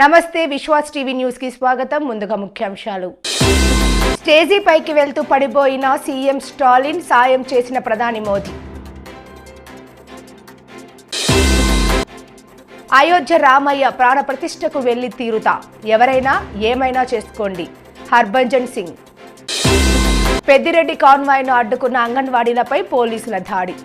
నమస్తే Vishwas TV news కి స్వాగతం. ముందుగా ముఖ్యాంశాలు. స్టేజీ పైకి వెళ్తూ పడిపోయిన సీఎం స్టాలిన్ సాయం చేసిన ప్రధాని మోదీ. అయోధ్య రామయ్య ప్రాణ ప్రతిష్టకు వెళ్లి తీరుతా, ఎవరైనా ఏమైనా చేసుకోండి. హర్భజన్ సింగ్. పెద్దిరెడ్డి కాన్వాయ్ను అడ్డుకున్న అంగన్వాడీలపై పోలీసుల దాడి.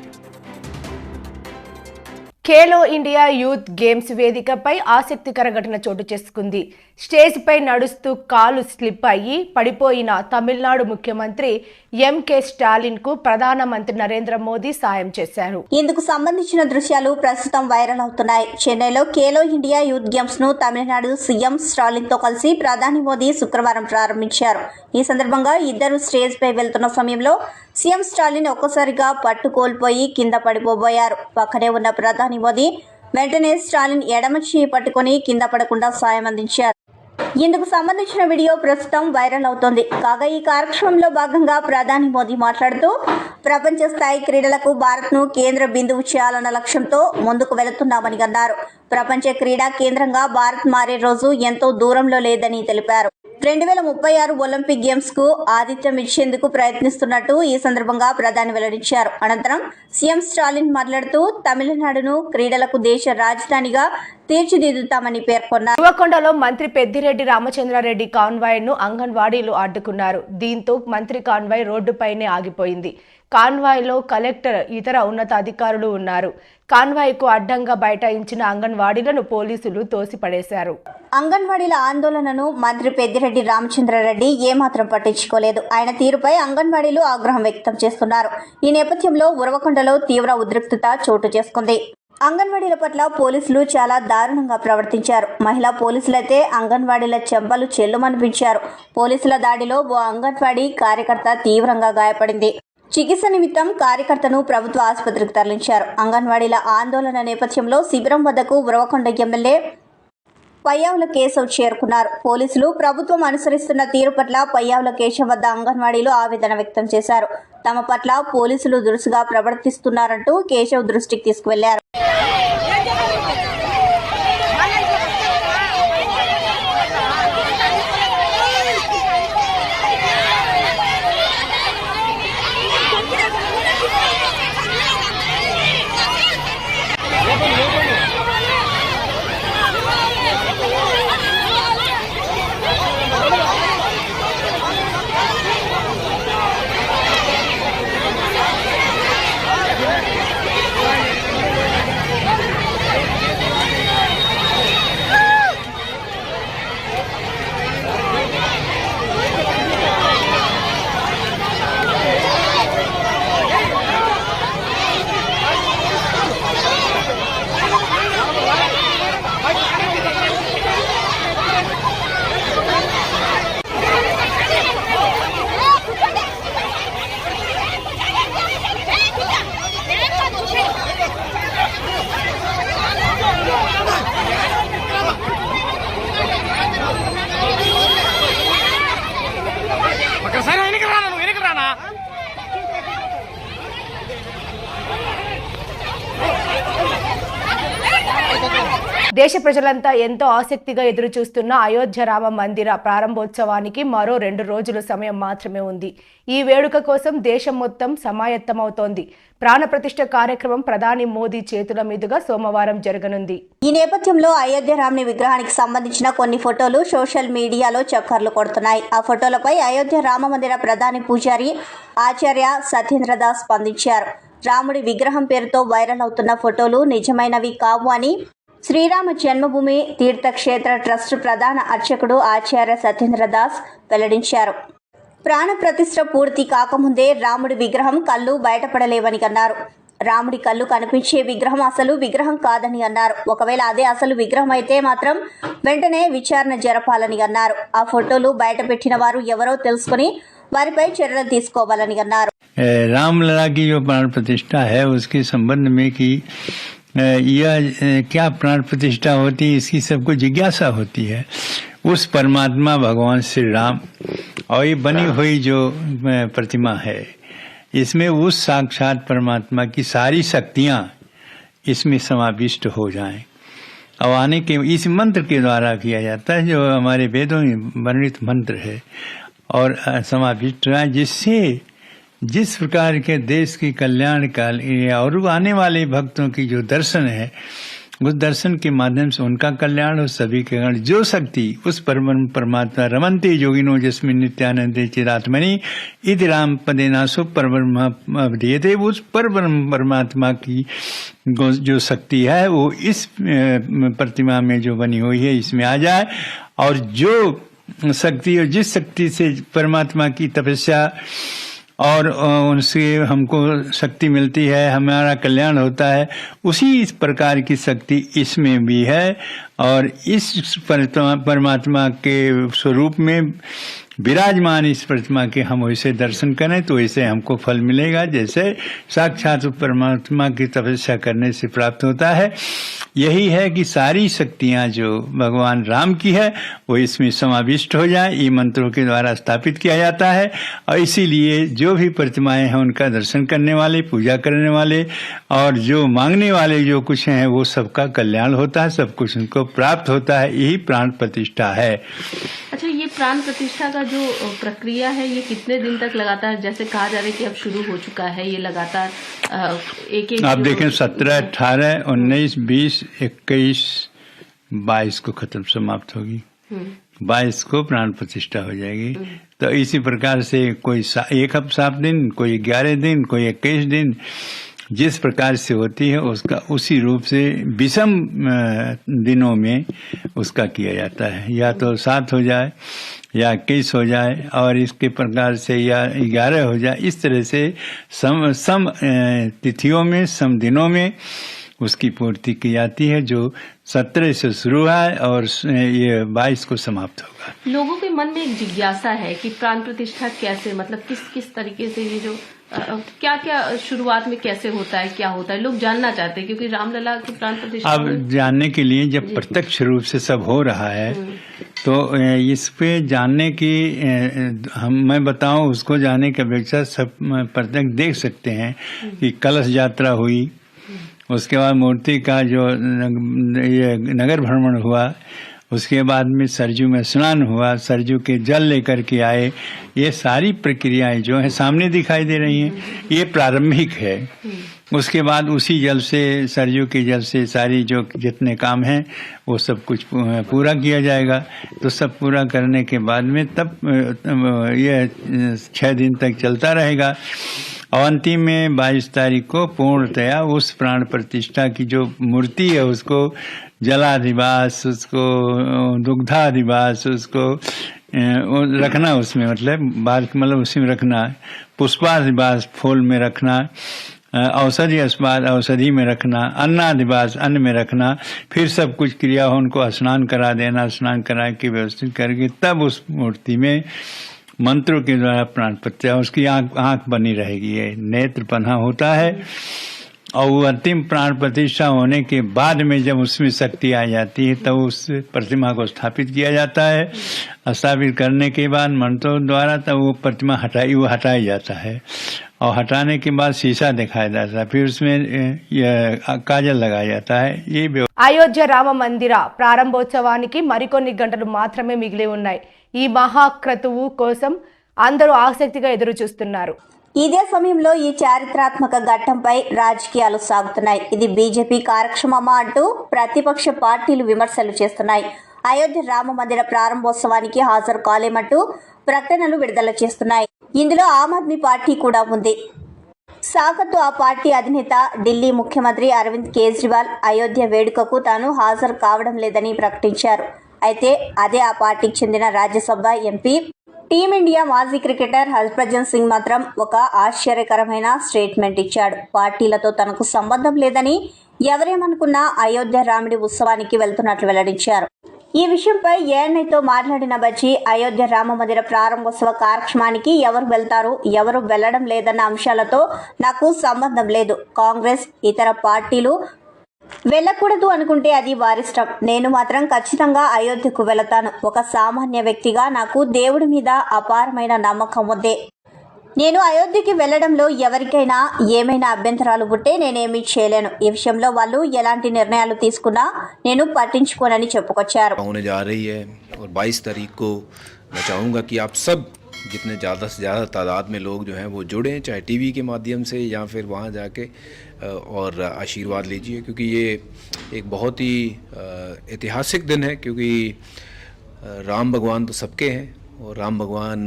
ఖేలో ఇండియా యూత్ గేమ్స్ వేదికపై ఆసక్తికర ఘటన చోటు చేసుకుంది. స్టేజ్ పై నడుస్తూ కాలు స్లిప్ అయ్యి పడిపోయిన తమిళనాడు ముఖ్యమంత్రి ఎంకే స్టాలిన్ కు ప్రధానమంత్రి నరేంద్ర మోదీ సాయం చేశారు. ఇందుకు సంబంధించిన దృశ్యాలు ప్రస్తుతం వైరల్ అవుతున్నాయి. చెన్నైలో ఖేలో ఇండియా యూత్ గేమ్స్ ను తమిళనాడు సీఎం స్టాలిన్ తో కలిసి ప్రధాని మోదీ శుక్రవారం ప్రారంభించారు. ఈ సందర్భంగా ఇద్దరు స్టేజ్ పై వెళ్తున్న సమయంలో సీఎం స్టాలిన్ ఒక్కసారిగా పట్టు కోల్పోయి కింద పడిపోబోయారు. పక్కనే ఉన్న ప్రధాని మోదీ వెంటనే స్టాలిన్ ఎడమ చేయి పట్టుకుని కింద పడకుండా సాయం అందించారు. ఇందుకు సంబంధించిన వీడియో ప్రస్తుతం వైరల్ అవుతోంది. కాగా ఈ కార్యక్రమంలో భాగంగా ప్రధాని మోదీ మాట్లాడుతూ ప్రపంచ స్థాయి క్రీడలకు భారత్ను కేంద్ర బిందువు చేయాలన్న లక్ష్యంతో ముందుకు వెళుతున్నామని అన్నారు. ప్రపంచ క్రీడా కేంద్రంగా భారత్ మారే రోజు ఎంతో దూరంలో లేదని తెలిపారు. 2036 ఒలింపిక్ గేమ్స్ కు ఆతిథ్యం ఇచ్చేందుకు ప్రయత్నిస్తున్నట్టు ఈ సందర్భంగా ప్రధాని వెల్లడించారు. అనంతరం సీఎం స్టాలిన్ మాట్లాడుతూ తమిళనాడును క్రీడలకు దేశ రాజధానిగా తీర్చిదిద్దుతామని పేర్కొన్నారు. ఉరవకొండలో మంత్రి పెద్దిరెడ్డి రామచంద్రారెడ్డి కాన్వాయ్ ను అంగన్వాడీలు అడ్డుకున్నారు. దీంతో మంత్రి కాన్వాయ్ రోడ్డుపైనే ఆగిపోయింది. కాన్వాయ్ లో కలెక్టర్, ఇతర ఉన్నత అధికారులు ఉన్నారు. కాన్వాయ్ కు అడ్డంగా బైఠాయించిన అంగన్వాడీలను పోలీసులు తోసిపడేశారు. అంగన్వాడీల ఆందోళనను మంత్రి పెద్దిరెడ్డి రామచంద్రారెడ్డి ఏమాత్రం పట్టించుకోలేదు. ఆయన తీరుపై అంగన్వాడీలు ఆగ్రహం వ్యక్తం చేస్తున్నారు. ఈ నేపథ్యంలో ఉరవకొండలో తీవ్ర ఉద్రిక్తత చోటు చేసుకుంది. అంగన్వాడీల పట్ల పోలీసులు చాలా దారుణంగా ప్రవర్తించారు. మహిళా పోలీసులైతే అంగన్వాడీల చెంపలు చెల్లుమనిపించారు. పోలీసుల దాడిలో ఓ అంగన్వాడీ కార్యకర్త తీవ్రంగా గాయపడింది. చికిత్స నిమిత్తం కార్యకర్తను ప్రభుత్వ ఆసుపత్రికి తరలించారు. అంగన్వాడీల ఆందోళన నేపథ్యంలో శిబిరం వద్దకు ఉరవకొండ ఎమ్మెల్యే పయ్యావుల కేశవ్ చేరుకున్నారు. పోలీసులు ప్రభుత్వం అనుసరిస్తున్న తీరు పట్ల పయ్యావుల కేశవ్ వద్ద అంగన్వాడీలు ఆవేదన వ్యక్తం చేశారు. తమ పట్ల పోలీసులు దురుసుగా ప్రవర్తిస్తున్నారంటూ కేశవ్ దృష్టికి తీసుకువెళ్లారు. దేశ ప్రజలంతా ఎంతో ఆసక్తిగా ఎదురు చూస్తున్న అయోధ్య రామ మందిర ప్రారంభోత్సవానికి మరో 2 రోజుల సమయం మాత్రమే ఉంది. ఈ వేడుక కోసం దేశం మొత్తం సమాయత్తమవుతోంది. ప్రాణప్రతిష్ఠ కార్యక్రమం ప్రధాని మోదీ చేతుల మీదుగా సోమవారం జరగనుంది. ఈ నేపథ్యంలో అయోధ్య రాముని విగ్రహానికి సంబంధించిన కొన్ని ఫోటోలు సోషల్ మీడియాలో చక్కర్లు కొడుతున్నాయి. ఆ ఫోటోలపై అయోధ్య రామ మందిర ప్రధాని పూజారి ఆచార్య సత్యేంద్రదాస్ స్పందించారు. రాముడి విగ్రహం పేరుతో వైరల్ అవుతున్న ఫోటోలు నిజమైనవి కావు అని శ్రీరామ జన్మభూమి తీర్థక్షేత్ర ట్రస్ట్ ప్రధాన అర్చకుడు ఆచార్య సత్యేంద్రదాస్ వెల్లడించారు. ప్రాణ ప్రతిష్ఠ పూర్తి కాకముందే రాముడి విగ్రహం కళ్ళు బయటపడలేవని అన్నారు. రాముడి కళ్ళు కనిపించే విగ్రహం అసలు విగ్రహం కాదని అన్నారు. ఒకవేళ అదే అసలు విగ్రహం అయితే మాత్రం వెంటనే విచారణ జరపాలని అన్నారు. ఆ ఫోటోలు బయట పెట్టిన వారు ఎవరో తెలుసుకుని వారిపై చర్యలు తీసుకోవాలని అన్నారు. रामलला की जो प्राण प्रतिष्ठा है उसके संबंध में कि यह क्या प्राण प्रतिष्ठा होती है, इसकी सबको जिज्ञासा होती है। उस परमात्मा भगवान श्री राम और ये बनी हुई जो प्रतिमा है इसमें उस साक्षात परमात्मा की सारी शक्तियां इसमें समाविष्ट हो जाएं और आने के इस मंत्र के द्वारा किया जाता है, जो हमारे वेदों में वर्णित मंत्र है और समाविष्ट है, जिससे जिस प्रकार के देश की कल्याण काल और आने वाले भक्तों की जो दर्शन है, उस दर्शन के माध्यम से उनका कल्याण हो, सभी के कल्याण। जो शक्ति उस परमात्मा रमन्ते योगिनो जिसमें नित्यानंदे चिरात्मनि इति राम पदेनासु परब्रह्म, उस परमात्मा की जो शक्ति है वो इस प्रतिमा में जो बनी हुई है इसमें आ जाए, और जो शक्ति और जिस शक्ति से परमात्मा की तपस्या और उनसे हमको शक्ति मिलती है, हमारा कल्याण होता है, उसी इस प्रकार की शक्ति इसमें भी है। और इस परमात्मा के स्वरूप में विराजमान इस प्रतिमा के हम वैसे दर्शन करें तो वैसे हमको फल मिलेगा, जैसे साक्षात परमात्मा की तपस्या करने से प्राप्त होता है। यही है कि सारी शक्तियां जो भगवान राम की है वो इसमें समाविष्ट हो जाए, ये मंत्रों के द्वारा स्थापित किया जाता है। और इसीलिए जो भी प्रतिमाएं हैं उनका दर्शन करने वाले, पूजा करने वाले और जो मांगने वाले जो कुछ हैं वो सबका कल्याण होता है, सब कुछ उनको प्राप्त होता है। यही प्राण प्रतिष्ठा है। अच्छा, ये प्राण प्रतिष्ठा का जो प्रक्रिया है ये कितने दिन तक लगातार, जैसे कहा जा रहा है कि अब शुरू हो चुका है, ये लगातार एक आप देखें 17, 18, 19, 20, 21, 22 को खत्म समाप्त होगी, 22 को प्राण प्रतिष्ठा हो जाएगी। तो इसी प्रकार से कोई 7 दिन, कोई 11 दिन, कोई 21 दिन, जिस प्रकार से होती है उसका उसी रूप से विषम दिनों में उसका किया जाता है। या तो 7 हो जाए या 21 हो जाए, और इसके प्रकार से या 11 हो जाए। इस तरह से सम तिथियों में, सम दिनों में उसकी पूर्ति की जाती है, जो 17 से शुरू है और ये 22 को समाप्त होगा। लोगों के मन में एक जिज्ञासा है कि प्राण प्रतिष्ठा कैसे, मतलब किस किस तरीके से, ये जो क्या क्या शुरुआत में कैसे होता है, क्या होता है, लोग जानना चाहते हैं, क्योंकि रामलला की प्राण प्रतिष्ठा अब जानने के लिए जब प्रत्यक्ष रूप से सब हो रहा है तो इस पे जानने की मैं बताऊं, उसको जानने की अपेक्षा सब प्रत्यक्ष देख सकते हैं कि कलश यात्रा हुई, उसके बाद मूर्ति का जो ये नगर भ्रमण हुआ, उसके बाद में सरजू में स्नान हुआ, सरजू के जल लेकर के आए। ये सारी प्रक्रियाएं जो है सामने दिखाई दे रही हैं, ये प्रारंभिक है। उसके बाद उसी जल से, सरजू के जल से सारी जो जितने काम हैं वो सब कुछ पूरा किया जाएगा। तो सब पूरा करने के बाद में तब ये 6 दिन तक चलता रहेगा। और अंतिम में 22 तारीख को पूर्णतया उस प्राण प्रतिष्ठा की जो मूर्ति है उसको जलाधिवास, उसको दुग्धाधिवास, उसको रखना, उसमें मतलब उसी में रखना, पुष्पाधिवास फूल में रखना, औषधि अस्पाद औषधि में रखना, अन्नाधिवास अन्न में रखना, फिर सब कुछ क्रिया हो उनको स्नान करा देना, स्नान करा के व्यवस्थित करके तब उस मूर्ति में मंत्रों के द्वारा प्राण प्रतिष्ठा, उसकी आंख बनी रहेगी, ये नेत्र पन्हा होता है। और वो अंतिम प्राण प्रतिष्ठा होने के बाद में जब उसमें शक्ति आ जाती है तब उस प्रतिमा को स्थापित किया जाता है। स्थापित करने के बाद मंत्रों द्वारा तब वो प्रतिमा हटाया जाता है, और हटाने के बाद शीशा दिखाया जाता है, फिर उसमें काजल लगाया जाता है। ये అయోధ్య రామ మందిర ప్రారంభోత్సవానికి మరికొన్ని గంటలు మాత్రమే మిగిలి ఉన్నాయి. ఈ మహాక్రతువు కోసం అందరూ ఆసక్తిగా ఎదురు చూస్తున్నారు. ఇదే సమయంలో ఈ చారిత్రాత్మక ఘట్టంపై రాజకీయాలు సాగుతున్నాయి. ఇది బీజేపీ కార్యక్రమమా అంటూ ప్రతిపక్ష పార్టీలు విమర్శలు చేస్తున్నాయి. అయోధ్య రామ మందిర ప్రారంభోత్సవానికి హాజరు కాలేమంటూ ప్రకటనలు విడుదల చేస్తున్నాయి. ఇందులో ఆమ్ ఆద్మీ పార్టీ కూడా ఉంది. సాగతో ఆ పార్టీ అధినేత ఢిల్లీ ముఖ్యమంత్రి అరవింద్ కేజ్రీవాల్ అయోధ్య వేడుకకు తాను హాజరు కావడం లేదని ప్రకటించారు. అయితే అదే ఆ పార్టీకి చెందిన రాజ్యసభ ఎంపీ టీమిండియా మాజీ క్రికెటర్ హర్భజన్ సింగ్ మాత్రం ఒక ఆశ్చర్యకరమైన స్టేట్మెంట్ ఇచ్చాడు. పార్టీలతో తనకు సంబంధం లేదని, ఎవరేమనుకున్నా అయోధ్య రాముడి ఉత్సవానికి వెళ్తున్నట్లు వెల్లడించారు. ఈ విషయంపై ఏఎన్ఐతో మాట్లాడిన బజ్జీ అయోధ్య రామ మందిర ప్రారంభోత్సవ కార్యక్రమానికి ఎవరు వెళ్తారు, ఎవరు వెళ్లడం లేదన్న అంశాలతో నాకు సంబంధం లేదు. కాంగ్రెస్, ఇతర పార్టీలు వెళ్ళకూడదు అనుకుంటే అది వారిష్టం. నేను మాత్రం ఖచ్చితంగా అయోధ్యకు వెళతాను. ఒక సామాన్య వ్యక్తిగా నాకు దేవుడి మీద అపారమైన నమ్మకం ఉంది. నేను అయోధ్యకి వెళ్లడంలో ఎవరికైనా ఏమైనా అభ్యంతరాలు ఉంటే నేనేమీ చేయలేను. ఈ విషయంలో వాళ్ళు ఎలాంటి నిర్ణయాలు తీసుకున్నా నేను పట్టించుకోనని చెప్పుకొచ్చారు. होने जा रही है और 22 तारीख को मैं चाहूँगा कि आप सब जितने ज़्यादा से ज़्यादा तादाद में लोग जो हैं वो जुड़ें, चाहे टीवी के माध्यम से या फिर वहाँ जाके और आशीर्वाद लीजिए, क्योंकि ये एक बहुत ही ऐतिहासिक दिन है, क्योंकि राम भगवान तो सबके हैं और राम भगवान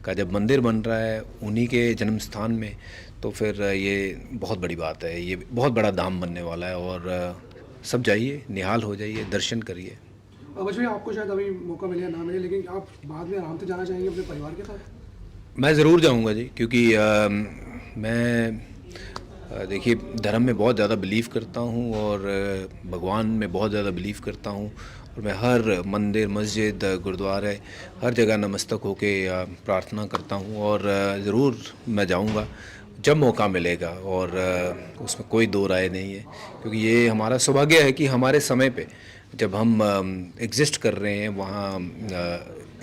का जब मंदिर बन रहा है उन्हीं के जन्म स्थान में, तो फिर ये बहुत बड़ी बात है, ये बहुत बड़ा धाम बनने वाला है। और सब जाइए, निहाल हो जाइए, दर्शन करिए। अवश्य आपको शायद अभी मौका मिले या ना मिले, लेकिन आप बाद में आराम से जाना चाहेंगे अपने परिवार के साथ? मैं ज़रूर जाऊंगा जी, क्योंकि मैं देखिए धर्म में बहुत ज़्यादा बिलीव करता हूँ और भगवान में बहुत ज़्यादा बिलीव करता हूँ, और मैं हर मंदिर, मस्जिद, गुरुद्वारे हर जगह नमस्तक होके प्रार्थना करता हूँ, और ज़रूर मैं जाऊँगा जब मौका मिलेगा, और उसमें कोई दो राय नहीं है, क्योंकि ये हमारा सौभाग्य है कि हमारे समय पे जब हम एग्जिस्ट कर रहे हैं वहाँ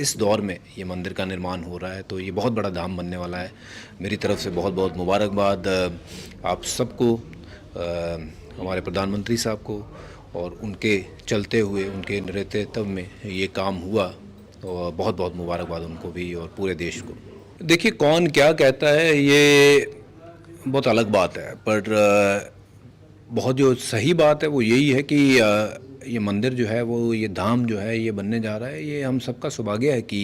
इस दौर में ये मंदिर का निर्माण हो रहा है, तो ये बहुत बड़ा धाम बनने वाला है। मेरी तरफ से बहुत बहुत मुबारकबाद आप सबको, हमारे प्रधानमंत्री साहब को, और उनके चलते हुए उनके नेतृत्व में ये काम हुआ, और बहुत बहुत मुबारकबाद उनको भी और पूरे देश को। देखिए कौन क्या कहता है ये बहुत अलग बात है, पर बहुत जो सही बात है वो यही है कि ये मंदिर जो है वो, ये धाम जो है ये बनने जा रहा है। ये हम सबका सौभाग्य है कि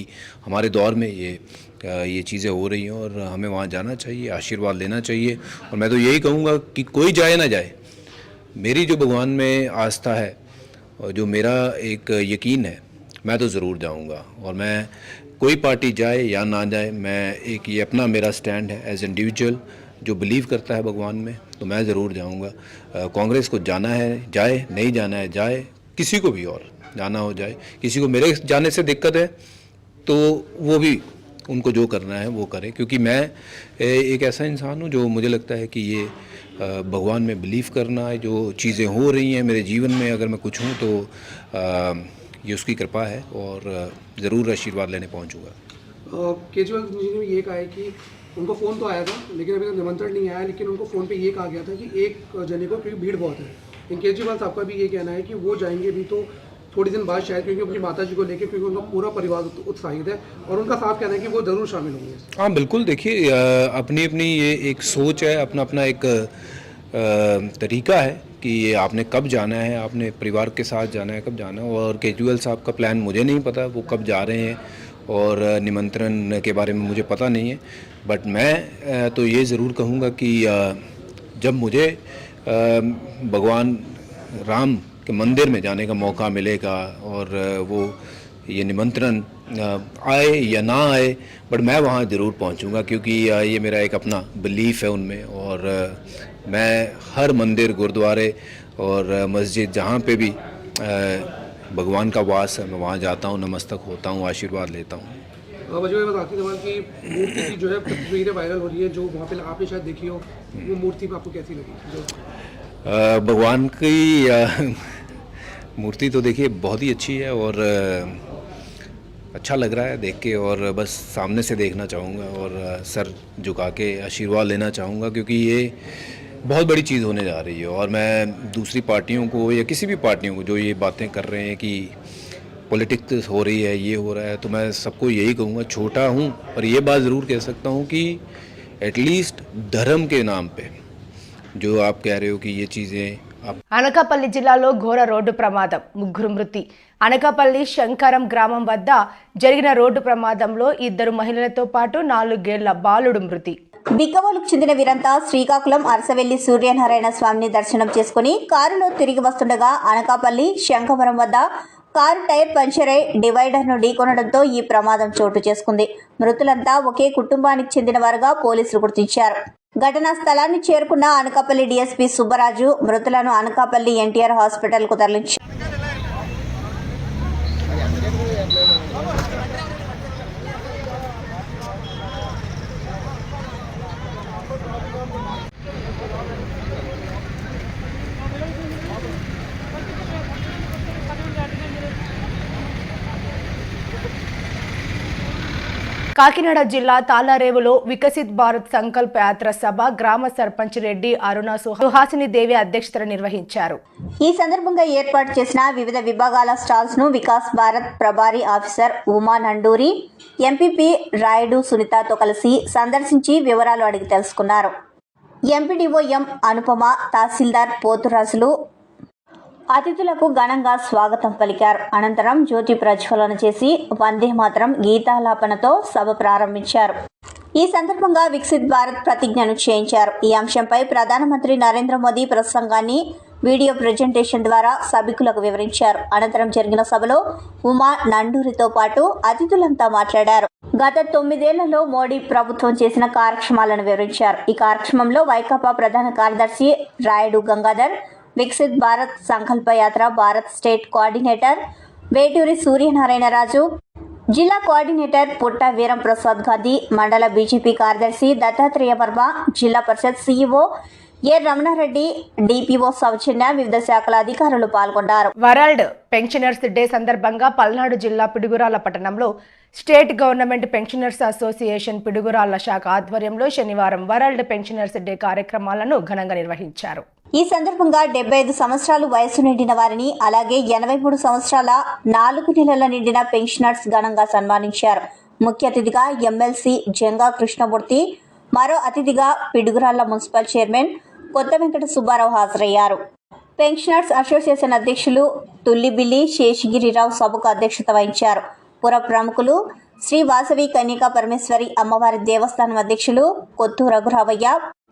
हमारे दौर में ये चीज़ें हो रही हैं, और हमें वहाँ जाना चाहिए, आशीर्वाद लेना चाहिए। और मैं तो यही कहूँगा कि कोई जाए ना जाए, मेरी जो भगवान में आस्था है और जो मेरा एक यकीन है, मैं तो ज़रूर जाऊँगा। और मैं कोई पार्टी जाए या ना जाए, मैं एक ये अपना मेरा स्टैंड है एज इंडिविजुअल जो बिलीव करता है भगवान में, तो मैं ज़रूर जाऊँगा। कांग्रेस को जाना है जाए, नहीं जाना है जाए, किसी को भी और जाना हो जाए। किसी को मेरे जाने से दिक्कत है तो वो भी, उनको जो करना है वो करे, क्योंकि मैं एक ऐसा इंसान हूँ जो मुझे लगता है कि ये भगवान में बिलीव करना है। जो चीज़ें हो रही हैं मेरे जीवन में, अगर मैं कुछ हूँ तो ये उसकी कृपा है, और ज़रूर आशीर्वाद लेने पहुँचूँगा। केजरीवाल जी ने ये कहा है कि उनको फ़ोन तो आया था लेकिन अभी तक निमंत्रण नहीं आया, लेकिन उनको फ़ोन पे ये कहा गया था कि एक जने को, क्योंकि भीड़ बहुत है। लेकिन केजरीवाल साहब का भी ये कहना है कि वो जाएंगे भी तो थोड़ी दिन बाद शायद, क्योंकि अपनी माता जी को लेकर, क्योंकि उनका पूरा परिवार उत्साहित है, और उनका साफ कहना है कि वो ज़रूर शामिल होंगे। हाँ बिल्कुल, देखिए अपनी अपनी ये एक सोच है, अपना अपना एक तरीका है कि ये आपने कब जाना है, आपने परिवार के साथ जाना है, कब जाना है। और केजरीवाल साहब का प्लान मुझे नहीं पता, वो कब जा रहे हैं, और निमंत्रण के बारे में मुझे पता नहीं है। बट मैं तो ये ज़रूर कहूँगा कि जब मुझे भगवान राम के मंदिर में जाने का मौका मिलेगा, और वो ये निमंत्रण आए या ना आए, बट मैं वहाँ ज़रूर पहुँचूँगा, क्योंकि ये मेरा एक अपना बिलीफ है उनमें। और मैं हर मंदिर, गुरुद्वारे और मस्जिद जहाँ पे भी भगवान का वास है, मैं वहाँ जाता हूँ, नमस्तक होता हूँ, आशीर्वाद लेता हूँ। वजह बस आखिरी सवाल की मूर्ति की जो है तस्वीरें वायरल हो रही है, जो वहाँ पे आपने शायद देखी हो, वो मूर्ति पे आपको कैसी लगी? भगवान की मूर्ति तो देखिए बहुत ही अच्छी है, और अच्छा लग रहा है देख के, और बस सामने से देखना चाहूँगा और सर झुका के आशीर्वाद लेना चाहूँगा, क्योंकि ये बहुत बड़ी चीज़ होने जा रही है। और मैं दूसरी पार्टियों को या किसी भी पार्टियों को जो ये बातें कर रहे हैं कि पॉलिटिक्स हो रही है, ये हो रहा है, तो मैं सबको यही कहूँगा, छोटा हूँ पर ये बात ज़रूर कह सकता हूँ कि एटलीस्ट धर्म के नाम पे जो आप कह रहे हो कि ये चीज़ें आप। అనకాపల్లి జిల్లాలో ఘోర రోడ్డు ప్రమాదం, ముగ్గురు మృతి. అనకాపల్లి శంకరం గ్రామం వద్ద జరిగిన రోడ్డు ప్రమాదంలో 2 మహిళలతో పాటు 4 ఏళ్ల బాలుడు మృతి. బిక్కవోలుకు చెందిన వీరంతా శ్రీకాకుళం అరసవెల్లి సూర్యనారాయణ స్వామిని దర్శనం చేసుకుని కారులో తిరిగి వస్తుండగా అనకాపల్లి శంకవరం వద్ద కారు టైర్ పంచర్ అయి డివైడర్ను ఢీకొనడంతో ఈ ప్రమాదం చోటు చేసుకుంది. మృతులంతా ఒకే కుటుంబానికి చెందిన వారుగా పోలీసులు గుర్తించారు. ఘటనా స్థలాన్ని చేరుకున్న అనకాపల్లి డీఎస్పీ సుబ్బరాజు మృతులను అనకాపల్లి ఎన్టీఆర్ హాస్పిటల్కు తరలించారు. కాకినాడ జిల్లా తాళ్లరేవులో వికసిత్ భారత్ సంకల్ప యాత్ర సభ గ్రామ సర్పంచ్ రెడ్డి అరుణ సుహాసిని దేవి అధ్యక్షతన నిర్వహించారు. ఈ సందర్భంగా ఏర్పాటు చేసిన వివిధ విభాగాల స్టాల్స్ ను వికాస్ భారత్ ప్రభారీ ఆఫీసర్ ఉమా నండూరి, ఎంపీపీ రాయుడు సునీతతో కలిసి సందర్శించి వివరాలు అడిగి తెలుసుకున్నారు. ఎంపీడీఓ ఎం అనుపమ, తహసీల్దార్ పోతురాజులు అతిథులకు ఘనంగా స్వాగతం పలికారు. అనంతరం జ్యోతి ప్రజ్వలన చేసి వందే మాతరం గీతాలాపనతో సభ ప్రారంభించారు. ఈ సందర్భంగా వికసిత్ భారత్ ప్రతిజ్ఞను చేయించారు. ఈ అంశంపై ప్రధానమంత్రి నరేంద్ర మోదీ ప్రసంగాన్ని వీడియో ప్రజెంటేషన్ ద్వారా సభికులకు వివరించారు. అనంతరం జరిగిన సభలో ఉమా నండూరితో పాటు అతిథులంతా మాట్లాడారు. గత 9 ఏళ్లలో మోడీ ప్రభుత్వం చేసిన కార్యక్రమాలను వివరించారు. ఈ కార్యక్రమంలో వైకాపా ప్రధాన కార్యదర్శి రాయుడు గంగాధర్, వికసిత్ భారత్ సంకల్ప యాత్ర భారత్ స్టేట్ కోఆర్డినేటర్ వేటూరి సూర్యనారాయణరాజు, జిల్లా కోఆర్డినేటర్ పుట్ట వీరం ప్రసాద్ గాంధీ, మండల బీజేపీ కార్యదర్శి దత్తాత్రేయ వర్మ, జిల్లా పరిషత్ సీఈఓ ఏ రమణారెడ్డి, డిపిఓ సౌజన్య, వివిధ శాఖల అధికారులు పాల్గొన్నారు. వరల్డ్ పెన్షనర్స్ డే సందర్భంగా పల్నాడు జిల్లా పిడుగురాళ్ల పట్టణంలో state government pensioners association Piduguralla శాఖ ఆధ్వర్యంలో శనివారం వరల్డ్ పెన్షనర్స్ డే కార్యక్రమాలను ఘనంగా నిర్వహించారు. ఈ సందర్భంగా 75 సంవత్సరాలు వయసు నిండిన వారిని, అలాగే 83 సంవత్సరాల 4 నెలల నిండిన పెన్షనర్స్ ఘనంగా సన్మానించారు. ముఖ్య అతిథిగా ఎమ్మెల్సీ జంగా కృష్ణమూర్తి, మరో అతిథిగా పిడుగురాళ్ల మున్సిపల్ చైర్మన్ కొత్త వెంకట సుబ్బారావు హాజరయ్యారు. పెన్షనర్స్ అసోసియేషన్ అధ్యక్షులు తుల్లిబిల్లి శేషగిరిరావు సభకు అధ్యక్షత వహించారు. పుర ప్రముఖులు శ్రీ వాసవి కన్యకా పరమేశ్వరి అమ్మవారి దేవస్థానం అధ్యక్షులు కొత్తు రఘురావయ్య,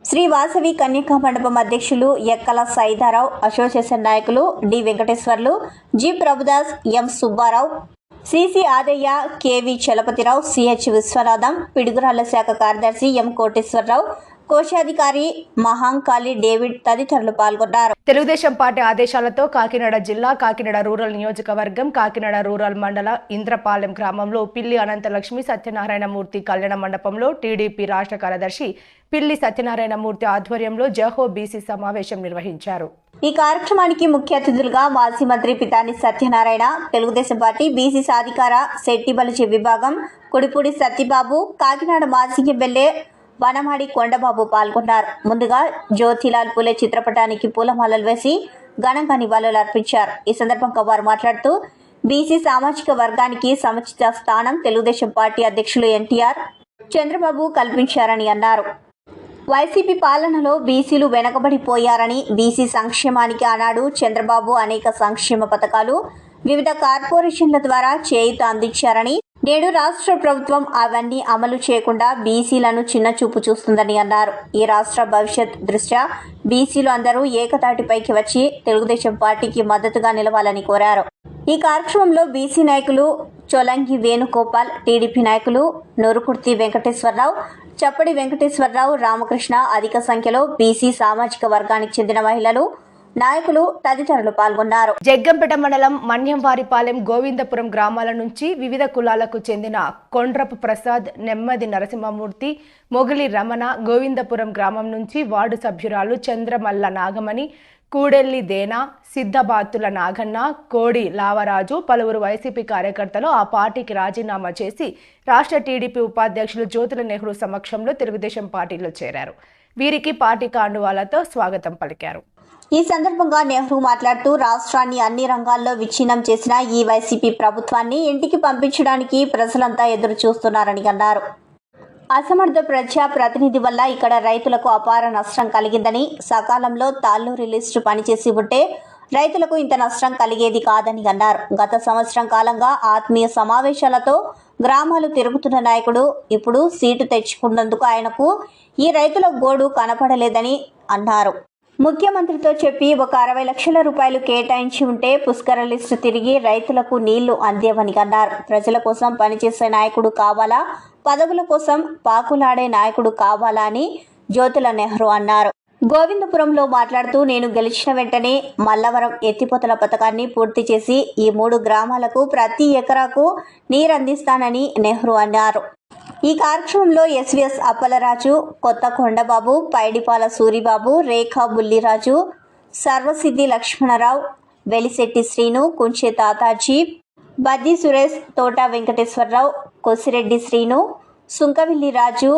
శ్రీ వాసవి కన్యకా మండపం అధ్యక్షులు ఎక్కల సైదారావు, అసోసియేషన్ నాయకులు D Venkateswarlu, G Prabhudas, M Subbarao, CC Adaiah, KV Chalapathirao, CH Viswanatham, Piduguralla శాఖ కార్యదర్శి ఎం కోటేశ్వరరావు, కోశాధికారి మహాంకాళి డేవిడ్ తదితరులు పాల్గొన్నారు. తెలుగుదేశం పార్టీ ఆదేశాలతో కాకినాడ జిల్లా కాకినాడ రూరల్ నియోజకవర్గం కాకినాడ రూరల్ మండల ఇంద్రపాలెం గ్రామంలో పిల్లి అనంతలక్ష్మి సత్యనారాయణమూర్తి కళ్యాణ మండపంలో టీడీపీ రాష్ట్ర కార్యదర్శి పిల్లి సత్యనారాయణమూర్తి ఆధ్వర్యంలో జహో బీసీ సమావేశం నిర్వహించారు. ఈ కార్యక్రమానికి ముఖ్య అతిథులుగా మాజీ మంత్రి పితాని సత్యనారాయణ, తెలుగుదేశం పార్టీ బీసీ సాధికార శెట్టిబలిజి విభాగం కుడిపూడి సత్యబాబు, కాకినాడ మాజీ ఎమ్మెల్యే వనమాడి కొండబాబు పాల్గొన్నారు. ముందుగా జ్యోతిలాల్ పూలే చిత్రపటానికి పూలమాలలు వేసి ఘనంగా నివాళులు అర్పించారు. ఈ సందర్భంగా వారు మాట్లాడుతూ బీసీ సామాజిక వర్గానికి సముచిత స్థానం తెలుగుదేశం పార్టీ అధ్యక్షులు ఎన్టీఆర్ చంద్రబాబు కల్పించారని అన్నారు. వైసీపీ పాలనలో బీసీలు వెనకబడిపోయారని, బీసీ సంక్షేమానికి ఆనాడు చంద్రబాబు అనేక సంక్షేమ పథకాలు వివిధ కార్పొరేషన్ల ద్వారా చేయూత అందించారని, నేడు రాష్ట్ర ప్రభుత్వం అవన్నీ అమలు చేయకుండా బీసీలను చిన్నచూపు చూస్తుందని అన్నారు. ఈ రాష్ట్ర భవిష్యత్ దృష్ట్యా బీసీలు అందరూ ఏకతాటిపైకి వచ్చి తెలుగుదేశం పార్టీకి మద్దతుగా నిలవాలని కోరారు. ఈ కార్యక్రమంలో బీసీ నాయకులు చొలంగి వేణుగోపాల్, టీడీపీ నాయకులు నూరుకుర్తి వెంకటేశ్వరరావు, చప్పడి వెంకటేశ్వరరావు, రామకృష్ణ, అధిక సంఖ్యలో బీసీ సామాజిక వర్గానికి చెందిన మహిళలు, నాయకులు తదితరులు పాల్గొన్నారు. జగ్గంపేట మండలం మన్యంవారిపాలెం, గోవిందపురం గ్రామాల నుంచి వివిధ కులాలకు చెందిన కొండ్రపు ప్రసాద్, నెమ్మది నరసింహమూర్తి, మొగిలి రమణ, గోవిందపురం గ్రామం నుంచి వార్డు సభ్యురాలు చంద్రమల్ల నాగమణి, కూడెల్లి దేనా, సిద్ధబాతుల నాగన్న, కోడి లావరాజు, పలువురు వైసీపీ కార్యకర్తలు ఆ పార్టీకి రాజీనామా చేసి రాష్ట్ర టీడీపీ ఉపాధ్యక్షులు జ్యోతుల నెహ్రూ సమక్షంలో తెలుగుదేశం పార్టీలో చేరారు. వీరికి పార్టీ కండువాలతో స్వాగతం పలికారు. ఈ సందర్భంగా నెహ్రూ మాట్లాడుతూ రాష్ట్రాన్ని అన్ని రంగాల్లో విచ్ఛిన్నం చేసిన ఈ వైసీపీ ప్రభుత్వాన్ని ఇంటికి పంపించడానికి ప్రజలంతా ఎదురు చూస్తున్నారని అన్నారు. అసమర్థ ప్రజా ప్రతినిధి వల్ల ఇక్కడ రైతులకు అపార నష్టం కలిగిందని, సకాలంలో తాళ్లూరి లిస్టు పనిచేసి ఉంటే రైతులకు ఇంత నష్టం కలిగేది కాదని అన్నారు. గత సంవత్సరం కాలంగా ఆత్మీయ సమావేశాలతో గ్రామాలు తిరుగుతున్న నాయకుడు ఇప్పుడు సీటు తెచ్చుకున్నందుకు ఆయనకు ఈ రైతుల గోడు కనపడలేదని అన్నారు. ముఖ్యమంత్రితో చెప్పి ఒక 60 లక్షల రూపాయలు కేటాయించి ఉంటే పుష్కర లిస్టు తిరిగి రైతులకు నీళ్లు అందేవని అన్నారు. ప్రజల కోసం పనిచేసే నాయకుడు కావాలా, పదవుల కోసం పాకులాడే నాయకుడు కావాలా అని జ్యోతుల నెహ్రూ అన్నారు. గోవిందపురంలో మాట్లాడుతూ నేను గెలిచిన వెంటనే మల్లవరం ఎత్తిపోతల పథకాన్ని పూర్తి చేసి ఈ 3 గ్రామాలకు ప్రతి ఎకరాకు నీరందిస్తానని నెహ్రూ అన్నారు. ఈ కార్యక్రమంలో ఎస్వీఎస్ అప్పలరాజు, కొత్త కొండబాబు, పైడిపాల సూరిబాబు, రేఖా బుల్లిరాజు, సర్వసిద్ధి లక్ష్మణరావు, వెలిశెట్టి శ్రీను, కుంచె తాతాజీ, బద్ది సురేష్, తోట వెంకటేశ్వరరావు, కొసిరెడ్డి శ్రీను, సుంకవిల్లి రాజు,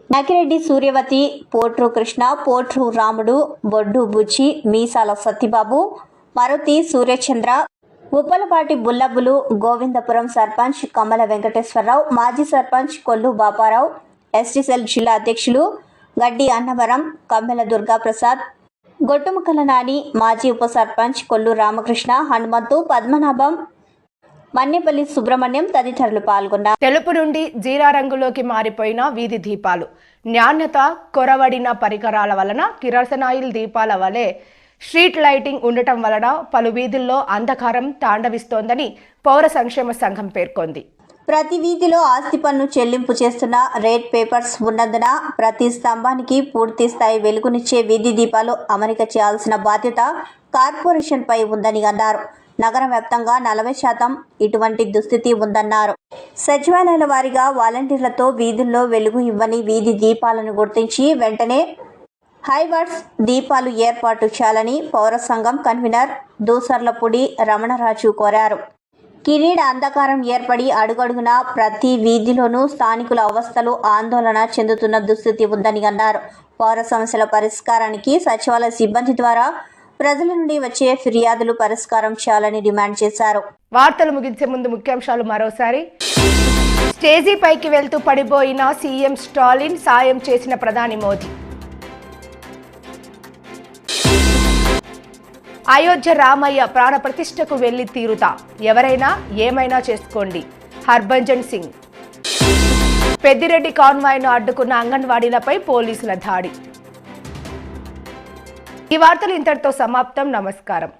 నకిరెడ్డి సూర్యవతి, పోట్రు కృష్ణ, పోట్రు రాముడు, బొడ్డు బుచ్చి, మీసాల సత్యబాబు, మరుతి సూర్యచంద్ర, ఉప్పలపాటి బుల్లబ్బులు, గోవిందపురం సర్పంచ్ కమ్మల వెంకటేశ్వరరావు, మాజీ సర్పంచ్ కొల్లు బాపారావు, ఎస్టీసెల్ జిల్లా అధ్యక్షులు గడ్డి అన్నవరం, కమ్మెల దుర్గాప్రసాద్, గొట్టుముక్కల నాని, మాజీ ఉప సర్పంచ్ కొల్లు రామకృష్ణ, హనుమంతు, పద్మనాభం, మన్నెపల్లి సుబ్రహ్మణ్యం తదితరులు పాల్గొన్నారు. తెలుపు నుండి జీరా రంగులోకి మారిపోయిన వీధి దీపాలు, నాణ్యత కొరవడిన పరికరాల వలన కిరసనాయిల్ దీపాల వలె స్ట్రీట్ లైటింగ్ ఉండటం వలన పలు వీధుల్లో అంధకారం తాండవిస్తోందని పౌర సంక్షేమ సంఘం పేర్కొంది. ప్రతి వీధిలో ఆస్తి పన్ను చెల్లింపు చేస్తున్న రేట్ పేపర్స్ ఉన్నందున ప్రతి స్తంభానికి పూర్తి స్థాయి వెలుగునిచ్చే వీధి దీపాలు అమరిక చేయాల్సిన బాధ్యత కార్పొరేషన్పై ఉందని అన్నారు. నగరం వ్యాప్తంగా 40% ఇటువంటి దుస్థితి ఉందన్నారు. సచివాలయాల వారీగా వాలంటీర్లతో వీధుల్లో వెలుగు ఇవ్వని వీధి దీపాలను గుర్తించి వెంటనే హైవర్డ్స్ దీపాలు ఏర్పాటు చేయాలని పౌర సంఘం కన్వీనర్ దూసర్లపూడి రమణరాజు కోరారు. కిరీడ అంధకారం ఏర్పడి అడుగడుగునా ప్రతి వీధిలోనూ స్థానికుల అవస్థలు ఆందోళన చెందుతున్న దుస్థితి ఉందని అన్నారు. పౌర సమస్యల పరిష్కారానికి సచివాలయ సిబ్బంది ద్వారా ప్రజల నుండి వచ్చే ఫిర్యాదులు పరిష్కారం చేయాలని డిమాండ్ చేశారు. వార్తలు ముగించే ముందు ముఖ్యాంశాలు మరోసారి. స్టేజీ పైకి వెళ్తూ పడిపోయిన సీఎం స్టాలిన్ సాయం చేసిన ప్రధాని మోదీ. అయోధ్య రామయ్య ప్రాణ ప్రతిష్టకు వెళ్లి తీరుతా, ఎవరైనా ఏమైనా చేసుకోండి. హర్భజన్ సింగ్. పెద్దిరెడ్డి కాన్వాయ్ను అడ్డుకున్న అంగన్వాడీలపై పోలీసుల దాడి. ఈ వార్తలు ఇంతటితో సమాప్తం. నమస్కారం.